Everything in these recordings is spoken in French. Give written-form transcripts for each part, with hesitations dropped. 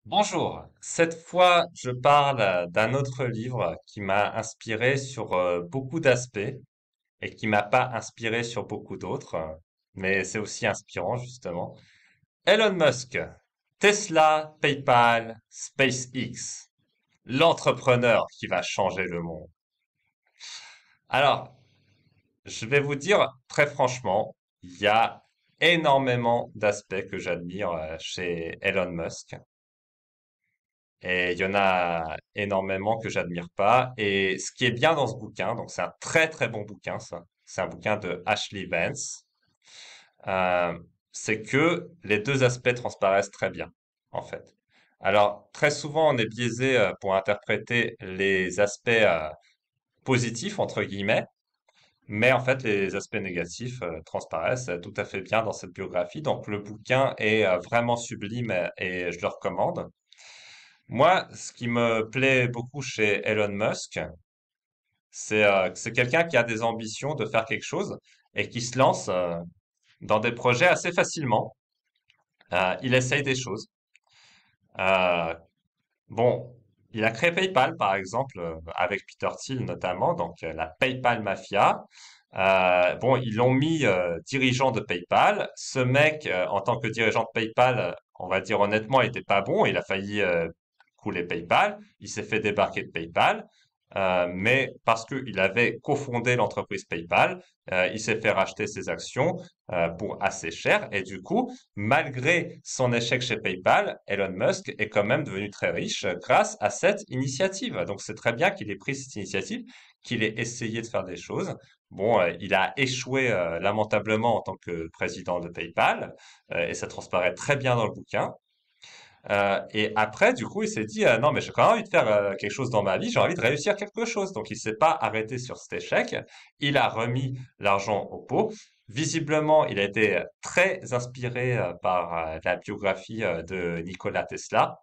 Bonjour, cette fois je parle d'un autre livre qui m'a inspiré sur beaucoup d'aspects et qui m'a pas inspiré sur beaucoup d'autres, mais c'est aussi inspirant justement. Elon Musk, Tesla, PayPal, SpaceX, l'entrepreneur qui va changer le monde. Alors, je vais vous dire très franchement, il y a énormément d'aspects que j'admire chez Elon Musk. Et il y en a énormément que j'admire pas. Et ce qui est bien dans ce bouquin, donc c'est un très très bon bouquin, ça. C'est un bouquin de Ashley Vance. euh, c'est que les deux aspects transparaissent très bien, en fait. Alors, très souvent, on est biaisé pour interpréter les aspects positifs, entre guillemets, mais en fait, les aspects négatifs transparaissent tout à fait bien dans cette biographie. Donc, le bouquin est vraiment sublime et je le recommande. Moi, ce qui me plaît beaucoup chez Elon Musk, c'est que c'est quelqu'un qui a des ambitions de faire quelque chose et qui se lance dans des projets assez facilement. Il essaye des choses. Euh, bon, il a créé PayPal, par exemple, avec Peter Thiel notamment, donc la PayPal Mafia. Bon, ils l'ont mis dirigeant de PayPal. Ce mec, en tant que dirigeant de PayPal, on va dire honnêtement, il était pas bon. Il a failli couler PayPal. Il s'est fait débarquer de PayPal. Mais parce qu'il avait cofondé l'entreprise PayPal, il s'est fait racheter ses actions pour assez cher. Et du coup, malgré son échec chez PayPal, Elon Musk est quand même devenu très riche grâce à cette initiative. Donc c'est très bien qu'il ait pris cette initiative, qu'il ait essayé de faire des choses. Bon, il a échoué lamentablement en tant que président de PayPal, et ça transparaît très bien dans le bouquin. Et après, du coup, il s'est dit, non, mais j'ai quand même envie de faire quelque chose dans ma vie, j'ai envie de réussir quelque chose. Donc, il s'est pas arrêté sur cet échec. Il a remis l'argent au pot. Visiblement, il a été très inspiré par la biographie de Nikola Tesla,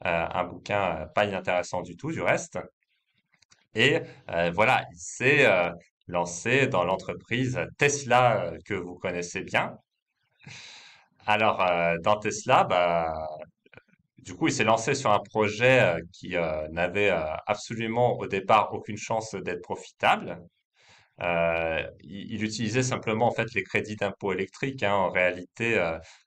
un bouquin pas inintéressant du tout, du reste. Et voilà, il s'est lancé dans l'entreprise Tesla que vous connaissez bien. Alors, dans Tesla, bah, du coup, il s'est lancé sur un projet qui n'avait absolument au départ aucune chance d'être profitable. Il utilisait simplement en fait les crédits d'impôt électrique en réalité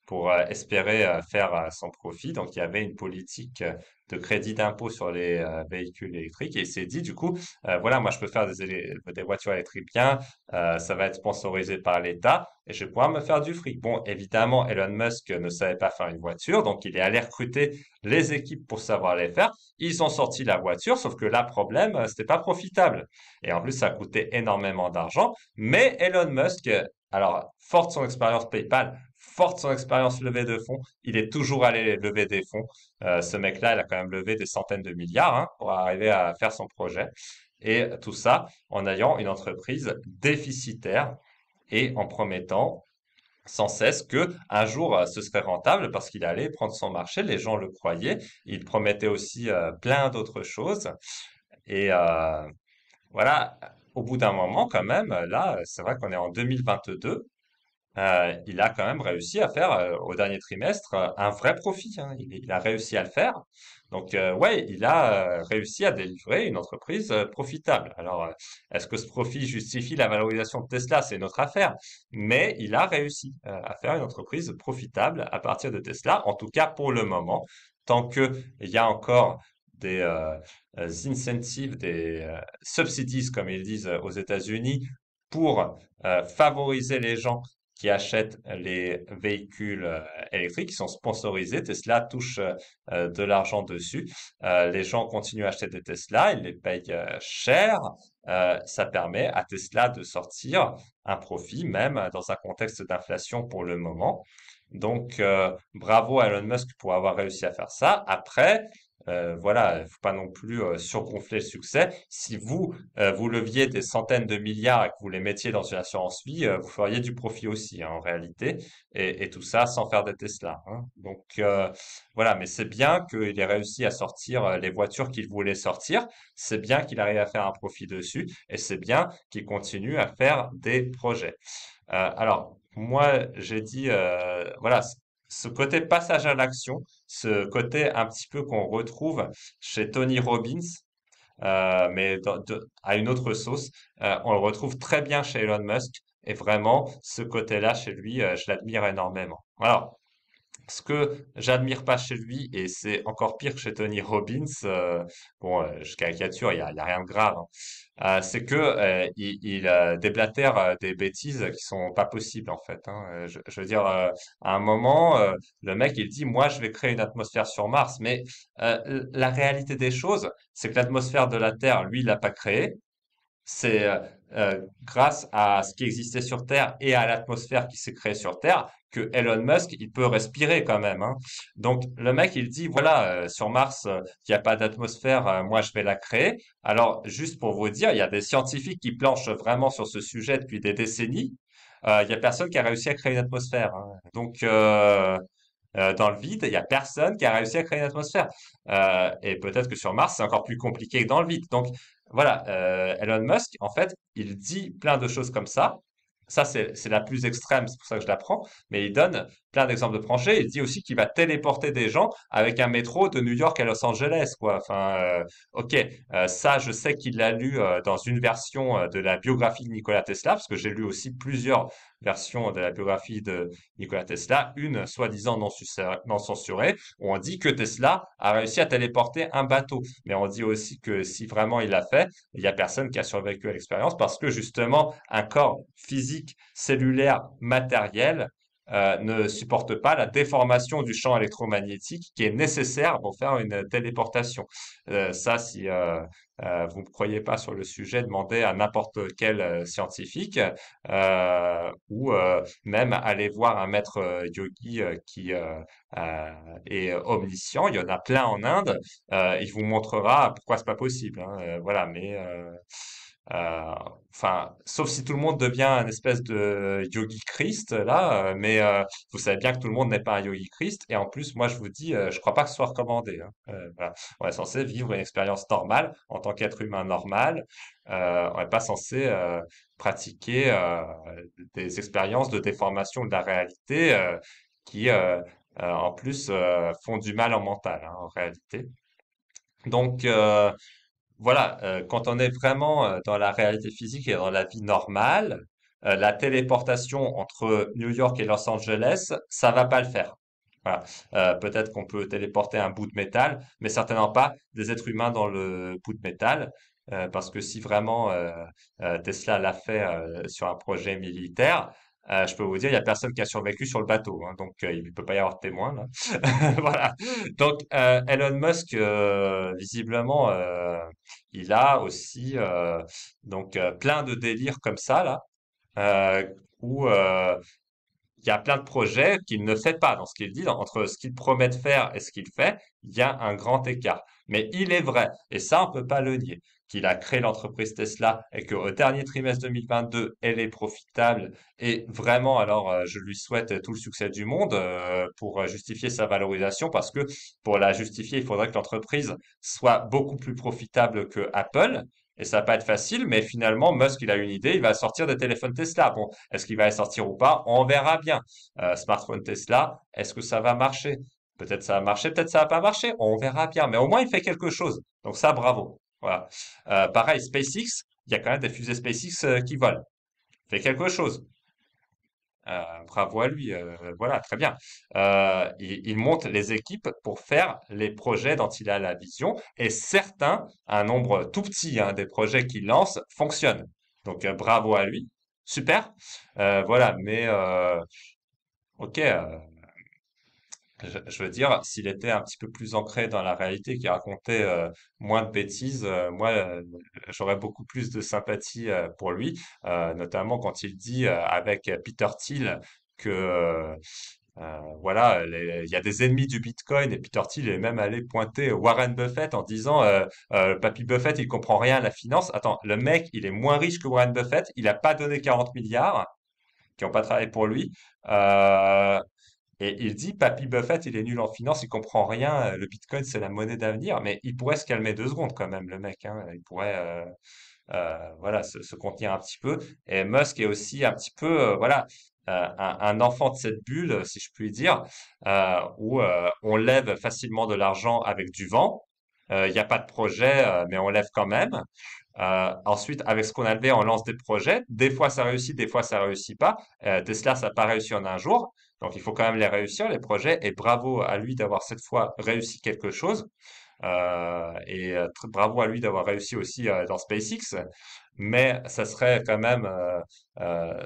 pour espérer faire son profit. Donc il y avait une politique de crédit d'impôt sur les véhicules électriques et il s'est dit du coup voilà moi je peux faire des voitures électriques bien, ça va être sponsorisé par l'État et je vais pouvoir me faire du fric. Bon évidemment Elon Musk ne savait pas faire une voiture donc il est allé recruter les équipes pour savoir les faire. Ils ont sorti la voiture sauf que là problème c'était pas profitable. Et en plus, ça a coûté énormément d'argent. Mais Elon Musk, alors, fort de son expérience PayPal, fort de son expérience levée de fonds, il est toujours allé lever des fonds. Ce mec-là, il a quand même levé des centaines de milliards hein, pour arriver à faire son projet. Et tout ça en ayant une entreprise déficitaire et en promettant sans cesse que un jour ce serait rentable parce qu'il allait prendre son marché, les gens le croyaient. Il promettait aussi plein d'autres choses. Et voilà, au bout d'un moment, quand même, là, c'est vrai qu'on est en 2022, il a quand même réussi à faire au dernier trimestre un vrai profit, hein. Il a réussi à le faire. Donc, ouais, il a réussi à délivrer une entreprise profitable. Alors, est-ce que ce profit justifie la valorisation de Tesla? C'est une autre affaire. Mais il a réussi à faire une entreprise profitable à partir de Tesla, en tout cas pour le moment, tant qu'il y a encore des incentives, des subsidies, comme ils disent aux États-Unis, pour favoriser les gens qui achètent les véhicules électriques qui sont sponsorisés. Tesla touche de l'argent dessus. Les gens continuent à acheter des Tesla, ils les payent cher. Ça permet à Tesla de sortir un profit, même dans un contexte d'inflation pour le moment. Donc, bravo à Elon Musk pour avoir réussi à faire ça. Après, voilà, il faut pas non plus surgonfler le succès. Si vous, vous leviez des centaines de milliards et que vous les mettiez dans une assurance vie, vous feriez du profit aussi, hein, en réalité, et tout ça sans faire des Tesla, hein. Donc voilà, mais c'est bien qu'il ait réussi à sortir les voitures qu'il voulait sortir, c'est bien qu'il arrive à faire un profit dessus, et c'est bien qu'il continue à faire des projets. Alors, moi, j'ai dit, voilà, ce côté passage à l'action, ce côté un petit peu qu'on retrouve chez Tony Robbins, mais à une autre sauce, on le retrouve très bien chez Elon Musk. Et vraiment, ce côté-là chez lui, je l'admire énormément. Alors, ce que j'admire pas chez lui, et c'est encore pire que chez Tony Robbins, bon, je caricature, il y a rien de grave, hein, c'est que il déblatère des bêtises qui sont pas possibles en fait, hein. Je veux dire, à un moment, le mec il dit, moi je vais créer une atmosphère sur Mars, mais la réalité des choses, c'est que l'atmosphère de la Terre, lui, il l'a pas créée. C'est grâce à ce qui existait sur Terre et à l'atmosphère qui s'est créée sur Terre que Elon Musk, il peut respirer quand même, hein. Donc le mec, il dit, voilà, sur Mars, il n'y a pas d'atmosphère, moi je vais la créer. Alors juste pour vous dire, il y a des scientifiques qui planchent vraiment sur ce sujet depuis des décennies. Il y a personne qui a réussi à créer une atmosphère, hein. Donc dans le vide, il y a personne qui a réussi à créer une atmosphère. Et peut-être que sur Mars, c'est encore plus compliqué que dans le vide. Donc voilà, Elon Musk, en fait, il dit plein de choses comme ça. Ça, c'est la plus extrême, c'est pour ça que je la prends. Mais il donne plein d'exemples de plancher. Il dit aussi qu'il va téléporter des gens avec un métro de New York à Los Angeles, quoi. Enfin, ok, ça, je sais qu'il l'a lu dans une version de la biographie de Nikola Tesla, parce que j'ai lu aussi plusieurs versions de la biographie de Nikola Tesla, une soi-disant non censurée, où on dit que Tesla a réussi à téléporter un bateau. Mais on dit aussi que si vraiment il l'a fait, il y a personne qui a survécu à l'expérience parce que justement, un corps physique, cellulaire, matériel ne supporte pas la déformation du champ électromagnétique qui est nécessaire pour faire une téléportation. Ça, si vous ne croyez pas sur le sujet, demandez à n'importe quel scientifique ou même aller voir un maître yogi qui est omniscient. Il y en a plein en Inde. Il vous montrera pourquoi c'est pas possible, hein. Voilà, mais euh, enfin, sauf si tout le monde devient un espèce de yogi Christ là, mais vous savez bien que tout le monde n'est pas un yogi Christ. Et en plus, moi, je vous dis, je crois pas que ce soit recommandé, hein. Voilà. On est censé vivre une expérience normale en tant qu'être humain normal. On n'est pas censé pratiquer des expériences de déformation de la réalité qui, en plus, font du mal en mental, hein, en réalité. Donc, voilà, quand on est vraiment dans la réalité physique et dans la vie normale, la téléportation entre New York et Los Angeles, ça va pas le faire. Voilà. Peut-être qu'on peut téléporter un bout de métal, mais certainement pas des êtres humains dans le bout de métal, parce que si vraiment Tesla l'a fait sur un projet militaire, je peux vous dire, il y a personne qui a survécu sur le bateau, hein, donc il ne peut pas y avoir de témoins là. Voilà. Donc Elon Musk, visiblement, il a aussi donc plein de délires comme ça là, où il y a plein de projets qu'il ne fait pas dans ce qu'il dit. Entre ce qu'il promet de faire et ce qu'il fait, il y a un grand écart. Mais il est vrai, et ça on peut pas le nier, qu'il a créé l'entreprise Tesla et qu'au dernier trimestre 2022, elle est profitable. Et vraiment, alors je lui souhaite tout le succès du monde pour justifier sa valorisation, parce que pour la justifier, il faudrait que l'entreprise soit beaucoup plus profitable que Apple. Et ça va pas être facile, mais finalement, Musk, il a une idée, il va sortir des téléphones Tesla. Bon, est-ce qu'il va les sortir ou pas? On verra bien. Smartphone Tesla, est-ce que ça va marcher? Peut-être ça va marcher, peut-être ça va pas marcher. On verra bien. Mais au moins, il fait quelque chose. Donc ça, bravo. Voilà. Pareil, SpaceX, il y a quand même des fusées SpaceX qui volent. Il fait quelque chose. Bravo à lui. Voilà, très bien. Il monte les équipes pour faire les projets dont il a la vision. Et certains, un nombre tout petit, hein, des projets qu'il lance fonctionnent. Donc bravo à lui. Super. Voilà, mais ok. Je veux dire, s'il était un petit peu plus ancré dans la réalité, qu'il racontait moins de bêtises, moi, j'aurais beaucoup plus de sympathie pour lui, notamment quand il dit avec Peter Thiel que voilà, il y a des ennemis du Bitcoin, et Peter Thiel est même allé pointer Warren Buffett en disant Papy Buffett, il comprend rien à la finance. Attends, le mec, il est moins riche que Warren Buffett, il n'a pas donné 40 milliards qui n'ont pas travaillé pour lui. Euh, et il dit, Papy Buffett, il est nul en finance, il comprend rien, le Bitcoin, c'est la monnaie d'avenir, mais il pourrait se calmer 2 secondes quand même, le mec, hein. Il pourrait, voilà, se contenir un petit peu. Et Musk est aussi un petit peu, voilà, un enfant de cette bulle, si je puis dire, où on lève facilement de l'argent avec du vent. Il n'y a pas de projet, mais on lève quand même. Ensuite, avec ce qu'on a levé, on lance des projets. Des fois, ça réussit, des fois, ça réussit pas. Tesla, ça n'a pas réussi en un jour. Donc, il faut quand même les réussir, les projets. Et bravo à lui d'avoir cette fois réussi quelque chose. Bravo à lui d'avoir réussi aussi dans SpaceX. Mais ça serait quand même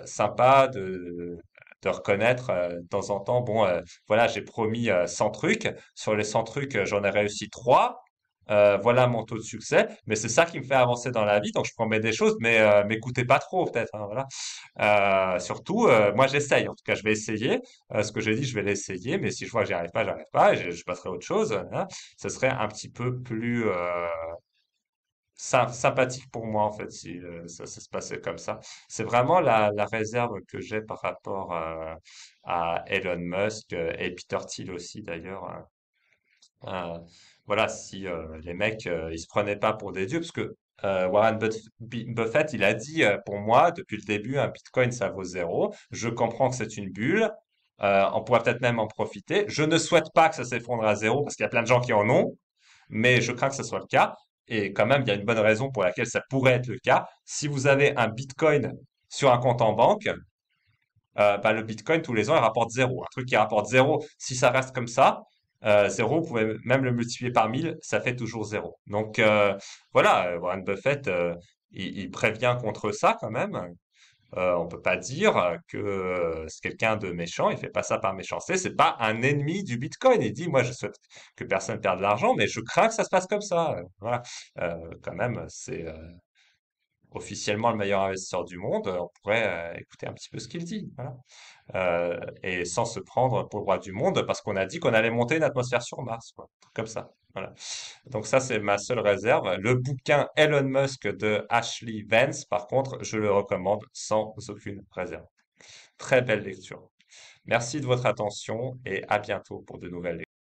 sympa de reconnaître de temps en temps, bon, voilà, j'ai promis 100 trucs. Sur les 100 trucs, j'en ai réussi 3. Voilà mon taux de succès. Mais c'est ça qui me fait avancer dans la vie. Donc je promets des choses, mais m'écoutez pas trop peut-être, hein, voilà. Surtout, moi j'essaye. En tout cas, je vais essayer. Ce que j'ai dit, je vais l'essayer. Mais si je vois que j'arrive pas, et je passerai à autre chose, hein. Ce serait un petit peu plus sympathique pour moi en fait si ça se passait comme ça. C'est vraiment la réserve que j'ai par rapport à Elon Musk et Peter Thiel aussi d'ailleurs. Euh, voilà, si les mecs ils se prenaient pas pour des dieux, parce que Buffett il a dit pour moi depuis le début un Bitcoin ça vaut zéro. Je comprends que c'est une bulle. On pourrait peut-être même en profiter. Je ne souhaite pas que ça s'effondre à zéro parce qu'il y a plein de gens qui en ont, mais je crains que ce soit le cas. Et quand même, il y a une bonne raison pour laquelle ça pourrait être le cas. Si vous avez un Bitcoin sur un compte en banque, bah, le Bitcoin, tous les ans, il rapporte zéro. Un truc qui rapporte zéro, si ça reste comme ça, zéro, vous pouvez même le multiplier par 1000, ça fait toujours zéro. Donc voilà, Warren Buffett, il prévient contre ça quand même. On peut pas dire que c'est quelqu'un de méchant. Il fait pas ça par méchanceté. C'est pas un ennemi du Bitcoin. Il dit, moi, je souhaite que personne perde de l'argent, mais je crains que ça se passe comme ça. Voilà. Quand même, c'est officiellement le meilleur investisseur du monde. On pourrait écouter un petit peu ce qu'il dit. Voilà. Et sans se prendre pour le roi du monde, parce qu'on a dit qu'on allait monter une atmosphère sur Mars, quoi. Un truc comme ça. Voilà. Donc ça, c'est ma seule réserve. Le bouquin Elon Musk de Ashley Vance, par contre, je le recommande sans aucune réserve. Très belle lecture. Merci de votre attention et à bientôt pour de nouvelles lectures.